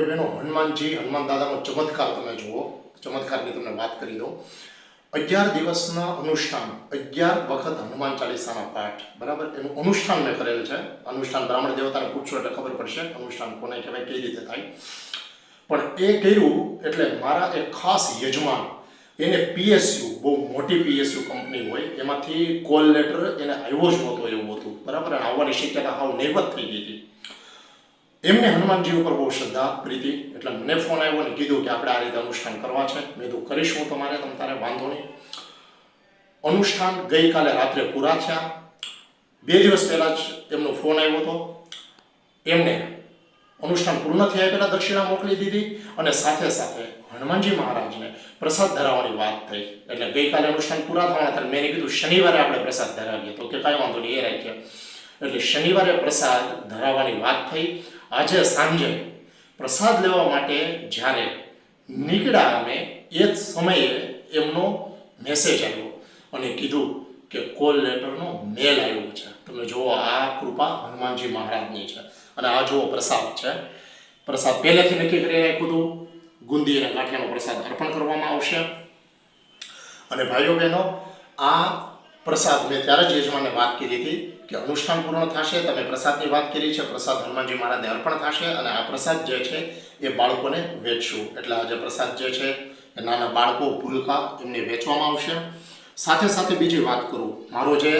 બહેનો હનુમાનજી હનુમાન દાદાનો ચમત્કાર તમે જુઓ, ચમત્કારની તમને વાત કરી દઉં. 11 દિવસના અનુષ્ઠાન, 11 વખત હનુમાન ચાલીસાના પાઠ, બરાબર, એનું અનુષ્ઠાન મેં કરેલ છે. અનુષ્ઠાન બ્રાહ્મણ દેવતાને પૂછશો એટલે ખબર પડશે અનુષ્ઠાન કોને કહેવાય, કઈ રીતે થાય. પણ એ કર્યું એટલે મારા એક ખાસ યજમાન, એને પીએસયુ, બહુ મોટી પીએસયુ કંપની હોય, એમાંથી કોલ લેટર એને આવ્યો જ નહોતો એવું હતું, બરાબર, અને આવવાની શક્યતા હાવ નહીવત થઈ ગઈ હતી. એમને હનુમાનજી ઉપર બહુ શ્રદ્ધા પ્રીતિ, એટલે મને ફોન આવ્યો અને કીધું કે આપણે આ રીતે અનુષ્ઠાન કરવા છે. મેં તો કરીશ હું તમારે, તારે વાંધો નહીં. અનુષ્ઠાન ગઈકાલે રાત્રે પૂરા થયા. 2 દિવસ પહેલાં જ એમનો ફોન આવ્યો હતો. એમને અનુષ્ઠાન પૂર્ણ થયા પહેલાં દક્ષિણા મોકલી દીધી અને સાથે સાથે હનુમાનજી મહારાજને પ્રસાદ ધરાવવાની વાત થઈ. એટલે ગઈકાલે અનુષ્ઠાન પૂરા થવાના હતા. મેં કીધું શનિવારે આપણે પ્રસાદ ધરાવીએ, તો કે કાંઈ વાંધો નહીં, એ રાખ્યા. એટલે શનિવારે પ્રસાદ ધરાવવાની વાત થઈ. આજે સાંજે પ્રસાદ લેવા માટે જ્યારે નીકળ્યા અમે, એ જ સમયે એમનો મેસેજ આવ્યો અને કીધું કે કોલ લેટરનો મેલ આવ્યો છે. તમે જુઓ, આ કૃપા હનુમાનજી મહારાજની છે. અને આ જુઓ પ્રસાદ છે. પ્રસાદ પહેલેથી નક્કી કરી રાખ્યું હતું. ગુંદી અને ગાંઠિયાનો પ્રસાદ અર્પણ કરવામાં આવશે. અને ભાઈઓ બહેનો, આ પ્રસાદ મેં ત્યારે જ યજમાનને વાત કરી હતી કે અનુષ્ઠાન પૂર્ણ થશે, તમે પ્રસાદની વાત કરી છે, પ્રસાદ હનુમાનજી મહારાજને અર્પણ થશે અને આ પ્રસાદ જે છે એ બાળકોને વેચશું. એટલે આ જે પ્રસાદ જે છે એ નાના બાળકો, ભૂલકા, એમને વેચવામાં આવશે. સાથે સાથે બીજી વાત કરું, મારો જે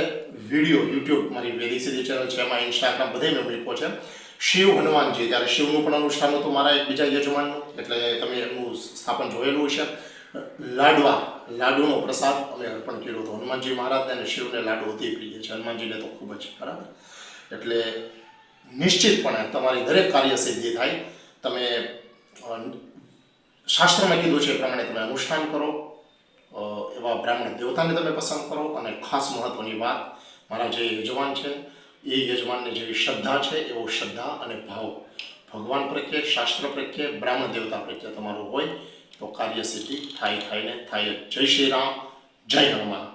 વિડીયો યુટ્યુબ, મારી વેદી સીધી ચેનલ છે, એમાં ઇન્સ્ટાગ્રામ બધે મેં મૂક્યો છે. શિવ હનુમાનજી, જ્યારે શિવનું પણ અનુષ્ઠાન હતું મારા એક બીજા યજમાનનું, એટલે તમે એમનું સ્થાપન જોયેલું છે. લાડુનો પ્રસાદ અમે અર્પણ કર્યો હતો હનુમાનજી મહારાજને, અને શિવને લાડુ અતિ પ્રિય છે, હનુમાનજીને તો ખૂબ જ, બરાબર. એટલે નિશ્ચિતપણે તમારી દરેક કાર્ય સિદ્ધિ થાય. તમે શાસ્ત્રમાં કીધું છે એ પ્રમાણે તમે અનુષ્ઠાન કરો, એવા બ્રાહ્મણ દેવતાને તમે પસંદ કરો. અને ખાસ મહત્વની વાત, મારા જે યજમાન છે એ યજમાનની જેવી શ્રદ્ધા છે એવો શ્રદ્ધા અને ભાવ ભગવાન પ્રત્યે, શાસ્ત્ર પ્રત્યે, બ્રાહ્મણ દેવતા પ્રત્યે તમારું હોય તો કાર્ય સિદ્ધિ થાય ને થાય. જય શ્રી રામ, જય હનુમાન.